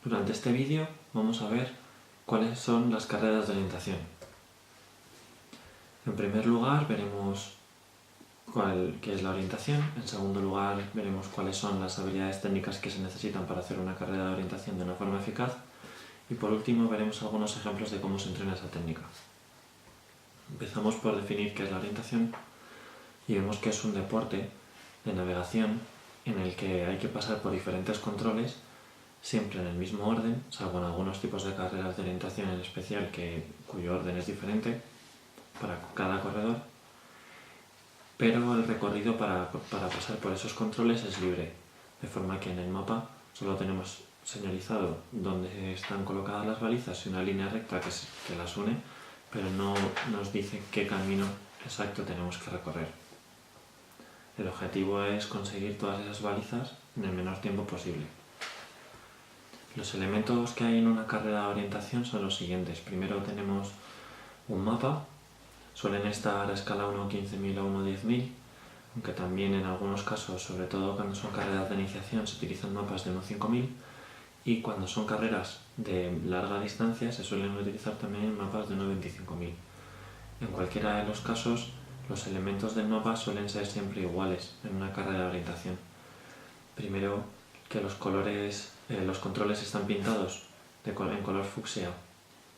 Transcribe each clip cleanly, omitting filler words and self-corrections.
Durante este vídeo vamos a ver cuáles son las carreras de orientación. En primer lugar veremos qué es la orientación, en segundo lugar veremos cuáles son las habilidades técnicas que se necesitan para hacer una carrera de orientación de una forma eficaz y por último veremos algunos ejemplos de cómo se entrena esa técnica. Empezamos por definir qué es la orientación y vemos que es un deporte de navegación en el que hay que pasar por diferentes controles siempre en el mismo orden, salvo en algunos tipos de carreras de orientación en especial cuyo orden es diferente para cada corredor, pero el recorrido para pasar por esos controles es libre, de forma que en el mapa solo tenemos señalizado dónde están colocadas las balizas y una línea recta que las une, pero no nos dice qué camino exacto tenemos que recorrer. El objetivo es conseguir todas esas balizas en el menor tiempo posible. Los elementos que hay en una carrera de orientación son los siguientes. Primero tenemos un mapa, suelen estar a escala 1.15.000 a 1.10.000, aunque también en algunos casos, sobre todo cuando son carreras de iniciación, se utilizan mapas de 1.5.000 y cuando son carreras de larga distancia se suelen utilizar también mapas de 1.25.000. En cualquiera de los casos, los elementos del mapa suelen ser siempre iguales en una carrera de orientación. Primero, que los controles están pintados en color fucsia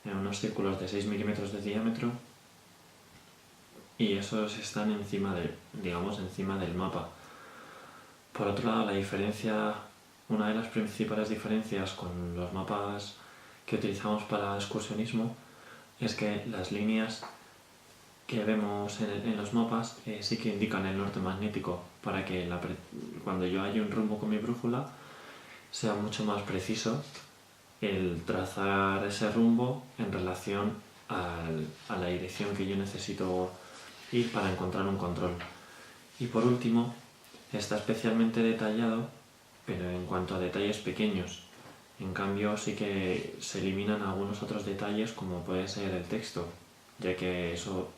en unos círculos de 6 milímetros de diámetro y esos están encima del mapa. Por otro lado, una de las principales diferencias con los mapas que utilizamos para excursionismo es que las líneas que vemos en los mapas sí que indican el norte magnético para que cuando yo hallo un rumbo con mi brújula sea mucho más preciso el trazar ese rumbo en relación a la dirección que yo necesito ir para encontrar un control. Y por último, está especialmente detallado, pero en cuanto a detalles pequeños. En cambio, sí que se eliminan algunos otros detalles como puede ser el texto, ya que eso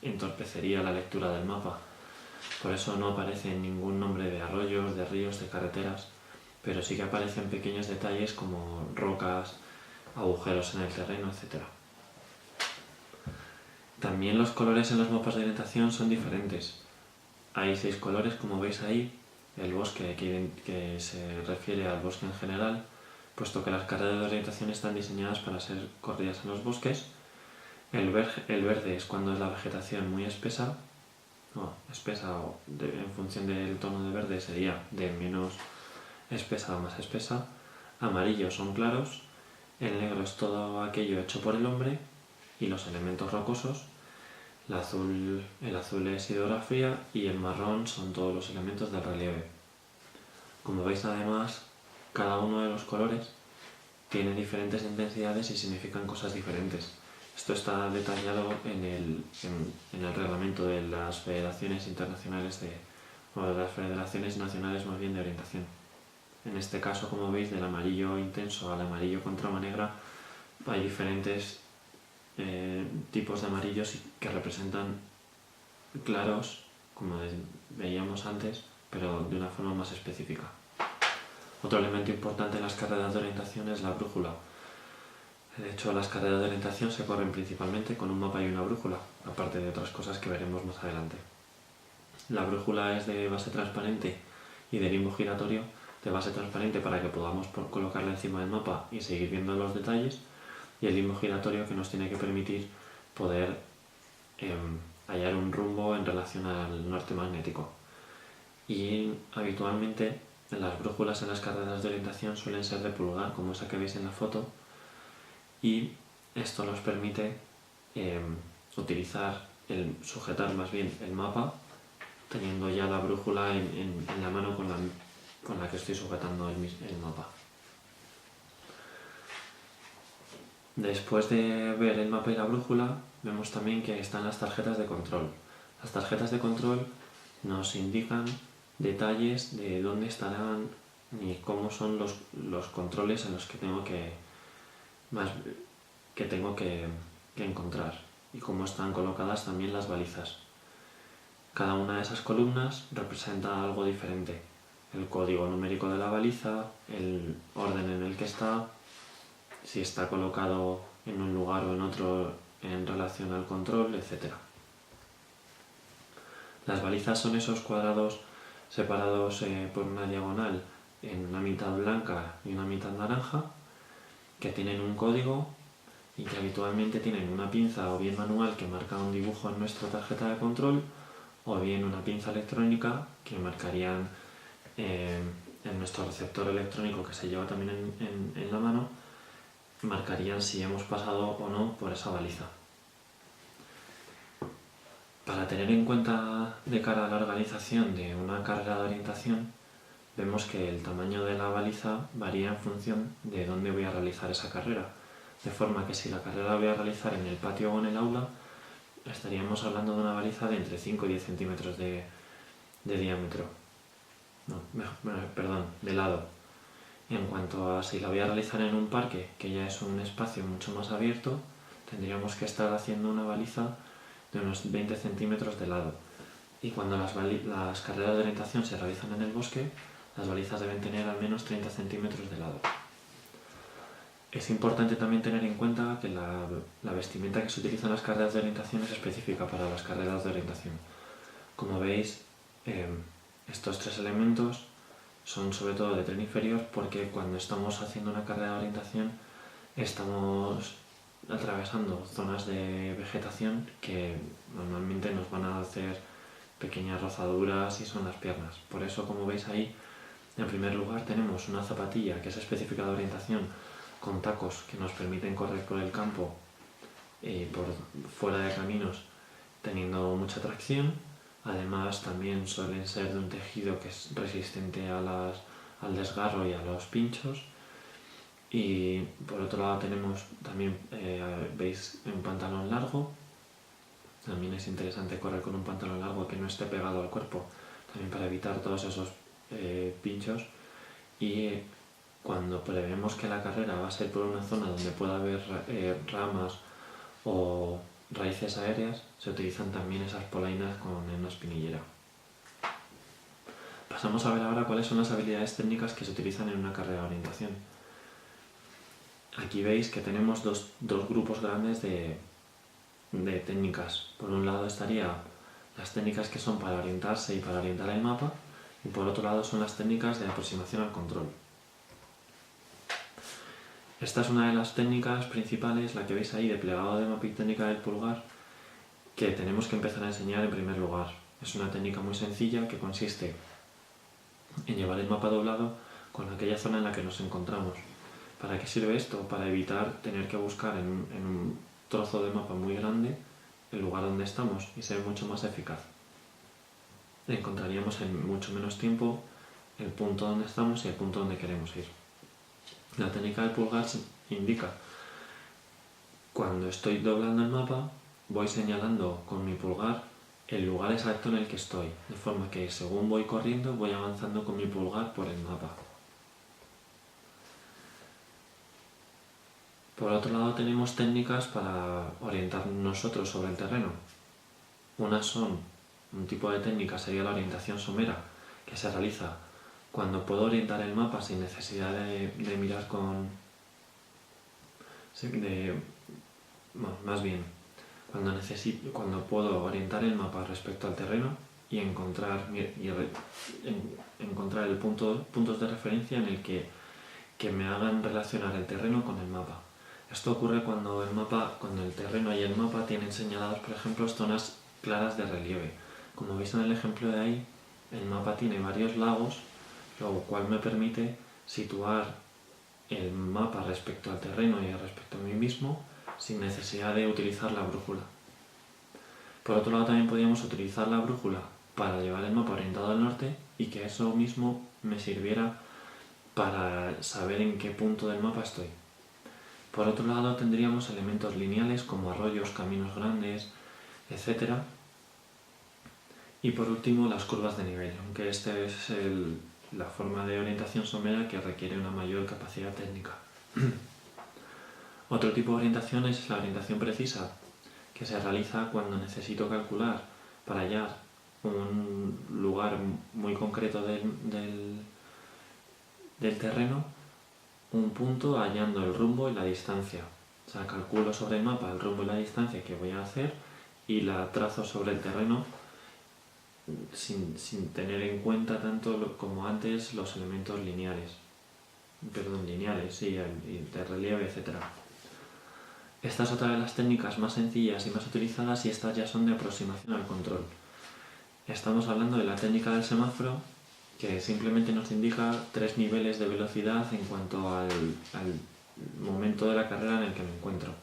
entorpecería la lectura del mapa. Por eso no aparece ningún nombre de arroyos, de ríos, de carreteras, pero sí que aparecen pequeños detalles como rocas, agujeros en el terreno, etc. También los colores en los mapas de orientación son diferentes. Hay 6 colores, como veis ahí. El bosque, que se refiere al bosque en general, puesto que las carreras de orientación están diseñadas para ser corridas en los bosques. El verde es cuando es la vegetación muy espesa, en función del tono de verde sería de menos espesa a más espesa. Amarillo son claros, el negro es todo aquello hecho por el hombre y los elementos rocosos. El azul es hidrografía y el marrón son todos los elementos del relieve. Como veis, además, cada uno de los colores tiene diferentes intensidades y significan cosas diferentes. Esto está detallado en el reglamento de las federaciones internacionales de las federaciones nacionales más bien de orientación. En este caso, como veis, del amarillo intenso al amarillo con trama negra hay diferentes tipos de amarillos que representan claros, como veíamos antes, pero de una forma más específica. Otro elemento importante en las carreras de orientación es la brújula. De hecho, las carreras de orientación se corren principalmente con un mapa y una brújula, aparte de otras cosas que veremos más adelante. La brújula es de base transparente y de limbo giratorio, de base transparente para que podamos colocarla encima del mapa y seguir viendo los detalles, y el limbo giratorio que nos tiene que permitir poder hallar un rumbo en relación al norte magnético. Y habitualmente las brújulas en las carreras de orientación suelen ser de pulgar, como esa que veis en la foto, y esto nos permite sujetar más bien el mapa teniendo ya la brújula en la mano con la que estoy sujetando el mapa. Después de ver el mapa y la brújula, vemos también que están las tarjetas de control. Las tarjetas de control nos indican detalles de dónde estarán y cómo son los controles en los que tengo que encontrar y cómo están colocadas también las balizas. Cada una de esas columnas representa algo diferente. El código numérico de la baliza, el orden en el que está, si está colocado en un lugar o en otro en relación al control, etc. Las balizas son esos cuadrados separados por una diagonal en una mitad blanca y una mitad naranja, que tienen un código y que habitualmente tienen una pinza o bien manual que marca un dibujo en nuestra tarjeta de control, o bien una pinza electrónica que marcarían en nuestro receptor electrónico, que se lleva también en la mano, marcarían si hemos pasado o no por esa baliza. Para tener en cuenta de cara a la organización de una carrera de orientación, vemos que el tamaño de la baliza varía en función de dónde voy a realizar esa carrera, de forma que si la carrera la voy a realizar en el patio o en el aula, estaríamos hablando de una baliza de entre 5 y 10 centímetros de diámetro. De lado. En cuanto a si la voy a realizar en un parque, que ya es un espacio mucho más abierto, tendríamos que estar haciendo una baliza de unos 20 centímetros de lado. Y cuando las carreras de orientación se realizan en el bosque, las balizas deben tener al menos 30 centímetros de lado. Es importante también tener en cuenta que la vestimenta que se utiliza en las carreras de orientación es específica para las carreras de orientación. Como veis, estos tres elementos son sobre todo de tren inferior, porque cuando estamos haciendo una carrera de orientación estamos atravesando zonas de vegetación que normalmente nos van a hacer pequeñas rozaduras y son las piernas. Por eso, como veis ahí, en primer lugar tenemos una zapatilla que es específica de orientación con tacos que nos permiten correr por el campo y por fuera de caminos teniendo mucha tracción. Además, también suelen ser de un tejido que es resistente al desgarro y a los pinchos. Y por otro lado tenemos también, veis, un pantalón largo. También es interesante correr con un pantalón largo que no esté pegado al cuerpo, también para evitar todos esos pinchos. Y cuando prevemos que la carrera va a ser por una zona donde pueda haber ramas o raíces aéreas, se utilizan también esas polainas con una espinillera. Pasamos a ver ahora cuáles son las habilidades técnicas que se utilizan en una carrera de orientación. Aquí veis que tenemos dos grupos grandes de técnicas. Por un lado estaría las técnicas que son para orientarse y para orientar el mapa, y por otro lado son las técnicas de aproximación al control. Esta es una de las técnicas principales, la que veis ahí de plegado de mapa y técnica del pulgar, que tenemos que empezar a enseñar en primer lugar. Es una técnica muy sencilla que consiste en llevar el mapa doblado con aquella zona en la que nos encontramos. ¿Para qué sirve esto? Para evitar tener que buscar en un trozo de mapa muy grande el lugar donde estamos y ser mucho más eficaz. Encontraríamos en mucho menos tiempo el punto donde estamos y el punto donde queremos ir. La técnica del pulgar indica: cuando estoy doblando el mapa, voy señalando con mi pulgar el lugar exacto en el que estoy, de forma que según voy corriendo voy avanzando con mi pulgar por el mapa. Por otro lado tenemos técnicas para orientar nosotros sobre el terreno. Un tipo de técnica sería la orientación somera, que se realiza cuando puedo orientar el mapa sin necesidad de mirar cuando puedo orientar el mapa respecto al terreno y encontrar puntos de referencia en el que me hagan relacionar el terreno con el mapa. Esto ocurre cuando el terreno y el mapa tienen señalados, por ejemplo, zonas claras de relieve. Como veis en el ejemplo de ahí, el mapa tiene varios lagos, lo cual me permite situar el mapa respecto al terreno y respecto a mí mismo sin necesidad de utilizar la brújula. Por otro lado, también podríamos utilizar la brújula para llevar el mapa orientado al norte y que eso mismo me sirviera para saber en qué punto del mapa estoy. Por otro lado, tendríamos elementos lineales como arroyos, caminos grandes, etc. Y por último, las curvas de nivel, aunque esta es la forma de orientación somera que requiere una mayor capacidad técnica. Otro tipo de orientación es la orientación precisa, que se realiza cuando necesito calcular para hallar un lugar muy concreto del terreno un punto hallando el rumbo y la distancia. O sea, calculo sobre el mapa el rumbo y la distancia que voy a hacer y la trazo sobre el terreno sin tener en cuenta tanto como antes los elementos lineales. Lineales, sí, y de relieve, etc. Esta es otra de las técnicas más sencillas y más utilizadas, y estas ya son de aproximación al control. Estamos hablando de la técnica del semáforo, que simplemente nos indica 3 niveles de velocidad en cuanto al momento de la carrera en el que me encuentro.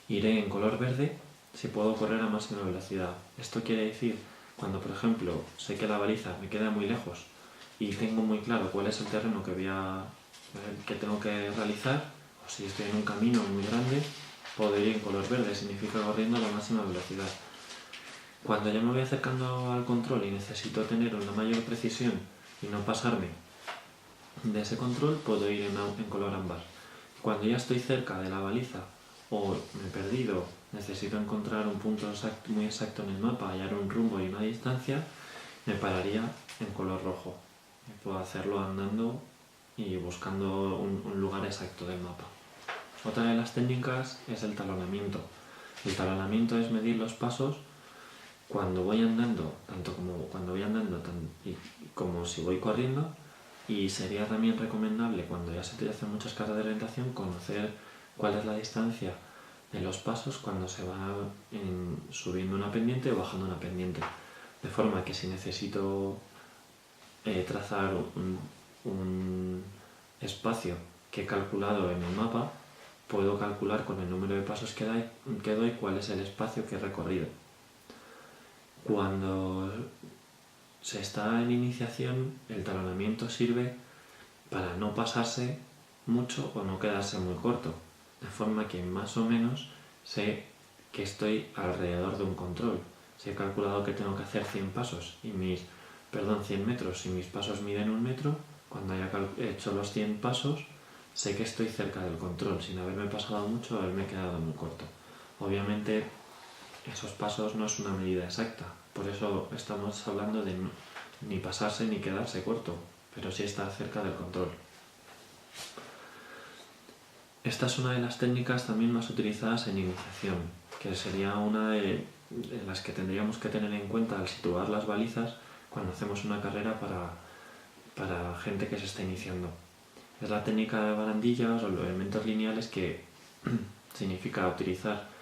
Iré en color verde si puedo correr a máxima velocidad. Esto quiere decir, cuando por ejemplo sé que la baliza me queda muy lejos y tengo muy claro cuál es el terreno que tengo que realizar, o si estoy en un camino muy grande, puedo ir en color verde, significa corriendo a la máxima velocidad. Cuando ya me voy acercando al control y necesito tener una mayor precisión y no pasarme de ese control, puedo ir en color ámbar. Cuando ya estoy cerca de la baliza o me he perdido, necesito encontrar un punto muy exacto en el mapa, hallar un rumbo y una distancia, me pararía en color rojo. Puedo hacerlo andando y buscando un lugar exacto del mapa. Otra de las técnicas es el talonamiento. El talonamiento es medir los pasos cuando voy andando, tanto como si voy corriendo, y sería también recomendable, cuando ya se te hacen muchas carreras de orientación, conocer cuál es la distancia de los pasos cuando se va subiendo una pendiente o bajando una pendiente. De forma que si necesito trazar un espacio que he calculado en el mapa, puedo calcular con el número de pasos que doy cuál es el espacio que he recorrido. Cuando se está en iniciación, el talonamiento sirve para no pasarse mucho o no quedarse muy corto, de forma que más o menos sé que estoy alrededor de un control. Si he calculado que tengo que hacer 100 pasos 100 metros y mis pasos miden 1 metro, cuando haya hecho los 100 pasos sé que estoy cerca del control, sin haberme pasado mucho o haberme quedado muy corto. Obviamente esos pasos no es una medida exacta, por eso estamos hablando de ni pasarse ni quedarse corto, pero sí estar cerca del control. Esta es una de las técnicas también más utilizadas en iniciación, que sería una de las que tendríamos que tener en cuenta al situar las balizas cuando hacemos una carrera para gente que se está iniciando. Es la técnica de barandillas o los elementos lineales, que significa utilizar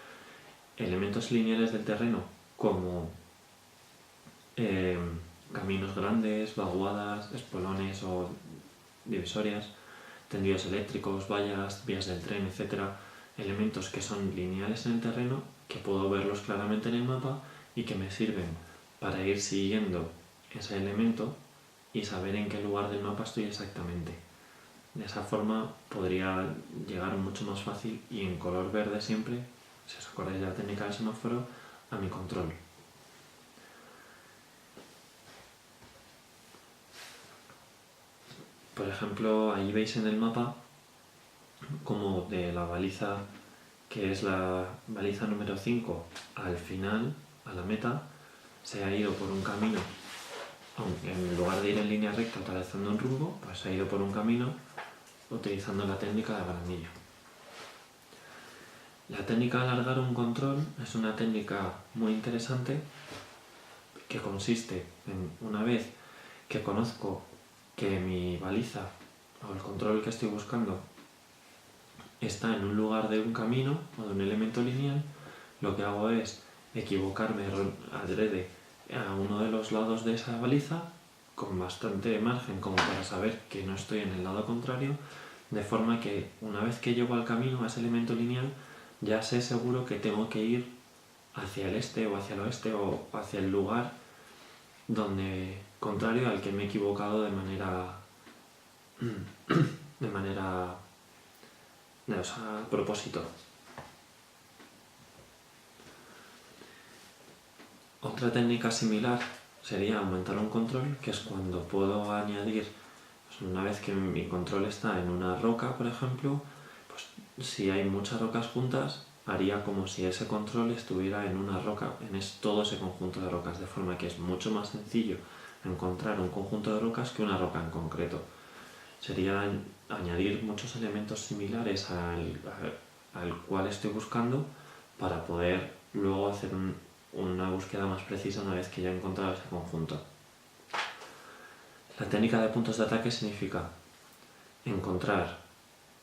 elementos lineales del terreno como caminos grandes, vaguadas, espolones o divisorias, tendidos eléctricos, vallas, vías del tren, etc. Elementos que son lineales en el terreno, que puedo verlos claramente en el mapa y que me sirven para ir siguiendo ese elemento y saber en qué lugar del mapa estoy exactamente. De esa forma podría llegar mucho más fácil y en color verde siempre, si os acordáis de la técnica del semáforo, a mi control. Por ejemplo, ahí veis en el mapa como de la baliza, que es la baliza número 5, al final, a la meta, se ha ido por un camino, aunque en lugar de ir en línea recta trazando un rumbo, pues se ha ido por un camino utilizando la técnica de barandilla. La técnica de alargar un control es una técnica muy interesante, que consiste en, una vez que conozco que mi baliza o el control que estoy buscando está en un lugar de un camino o de un elemento lineal, lo que hago es equivocarme adrede a uno de los lados de esa baliza con bastante margen como para saber que no estoy en el lado contrario, de forma que una vez que llego al camino, a ese elemento lineal, ya sé seguro que tengo que ir hacia el este o hacia el oeste o hacia el lugar contrario al que me he equivocado de manera a propósito. Otra técnica similar sería aumentar un control, que es cuando puedo añadir, pues una vez que mi control está en una roca, por ejemplo, pues si hay muchas rocas juntas, haría como si ese control estuviera en una roca, todo ese conjunto de rocas, de forma que es mucho más sencillo encontrar un conjunto de rocas que una roca en concreto. sería añadir muchos elementos similares al cual estoy buscando para poder luego hacer una búsqueda más precisa una vez que ya he encontrado ese conjunto. La técnica de puntos de ataque significa encontrar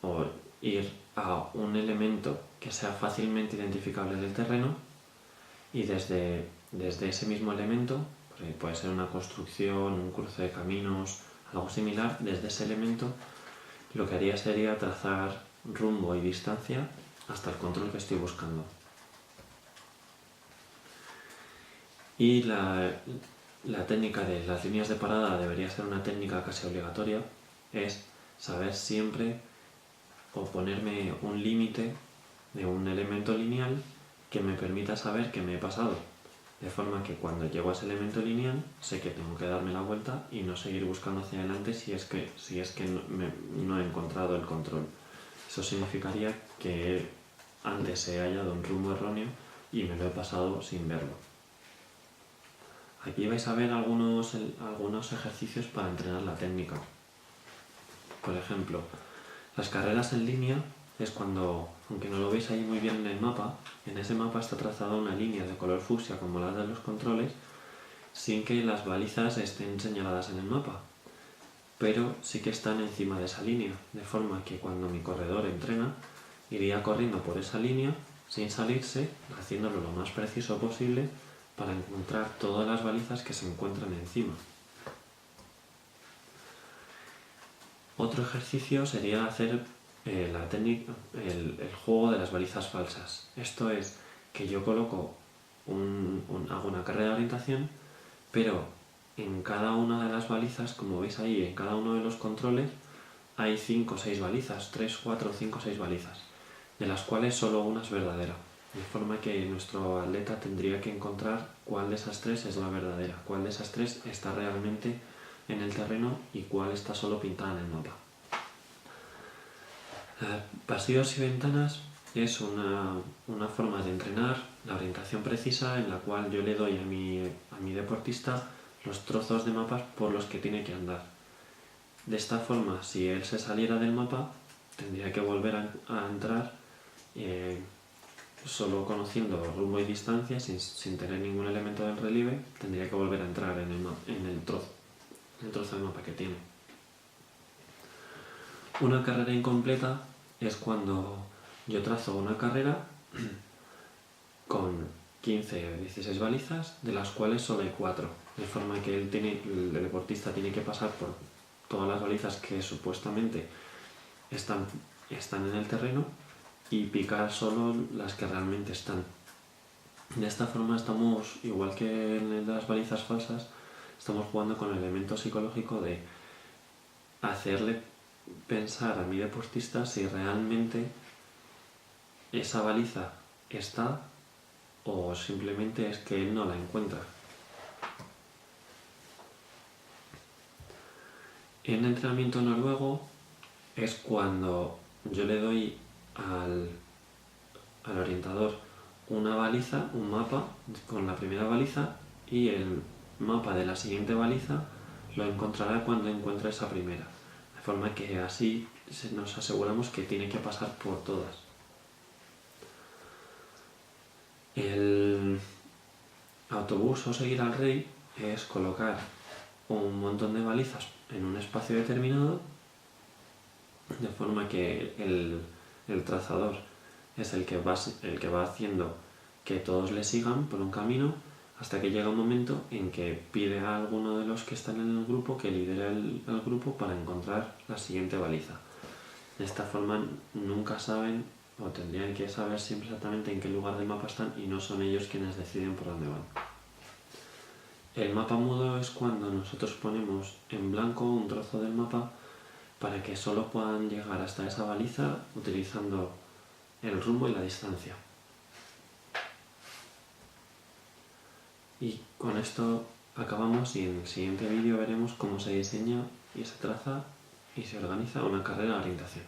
o ir a un elemento que sea fácilmente identificable en el terreno y desde ese mismo elemento, puede ser una construcción, un cruce de caminos, algo similar, desde ese elemento lo que haría sería trazar rumbo y distancia hasta el control que estoy buscando. Y la técnica de las líneas de parada debería ser una técnica casi obligatoria, es saber siempre o ponerme un límite de un elemento lineal que me permita saber que me he pasado, de forma que cuando llego a ese elemento lineal sé que tengo que darme la vuelta y no seguir buscando hacia adelante si es que no he encontrado el control. Eso significaría que antes he hallado un rumbo erróneo y me lo he pasado sin verlo. Aquí vais a ver algunos ejercicios para entrenar la técnica. Por ejemplo, las carreras en línea es cuando, aunque no lo veis ahí muy bien en el mapa, en ese mapa está trazada una línea de color fucsia como la de los controles, sin que las balizas estén señaladas en el mapa, pero sí que están encima de esa línea, de forma que cuando mi corredor entrena, iría corriendo por esa línea sin salirse, haciéndolo lo más preciso posible para encontrar todas las balizas que se encuentran encima. Otro ejercicio sería hacer el juego de las balizas falsas. Esto es que yo coloco hago una carrera de orientación, pero en cada una de las balizas, como veis ahí, en cada uno de los controles hay 5 o 6 balizas, 3, 4, 5, 6 balizas, de las cuales solo una es verdadera. De forma que nuestro atleta tendría que encontrar cuál de esas 3 es la verdadera, cuál de esas 3 está realmente en el terreno y cuál está solo pintada en el mapa. Pasillos y ventanas es una forma de entrenar la orientación precisa en la cual yo le doy a mi deportista los trozos de mapas por los que tiene que andar. De esta forma, si él se saliera del mapa, tendría que volver a entrar solo conociendo rumbo y distancia, sin tener ningún elemento del relieve, tendría que volver a entrar en el trozo de mapa que tiene. Una carrera incompleta es cuando yo trazo una carrera con 15 o 16 balizas, de las cuales solo hay 4, de forma que el deportista tiene que pasar por todas las balizas que supuestamente están en el terreno y picar solo las que realmente están. De esta forma estamos, igual que en las balizas falsas, estamos jugando con el elemento psicológico de hacerle pensar a mi deportista si realmente esa baliza está o simplemente es que él no la encuentra. En entrenamiento noruego es cuando yo le doy al orientador una baliza, un mapa con la primera baliza, y el mapa de la siguiente baliza lo encontrará cuando encuentre esa primera. De forma que así nos aseguramos que tiene que pasar por todas. El autobús o seguir al rey es colocar un montón de balizas en un espacio determinado, de forma que el trazador es el que va haciendo que todos le sigan por un camino, hasta que llega un momento en que pide a alguno de los que están en el grupo que lidere el grupo para encontrar la siguiente baliza. De esta forma nunca saben, o tendrían que saber siempre exactamente en qué lugar del mapa están, y no son ellos quienes deciden por dónde van. El mapa mudo es cuando nosotros ponemos en blanco un trozo del mapa para que solo puedan llegar hasta esa baliza utilizando el rumbo y la distancia. Y con esto acabamos, y en el siguiente vídeo veremos cómo se diseña y se traza y se organiza una carrera de orientación.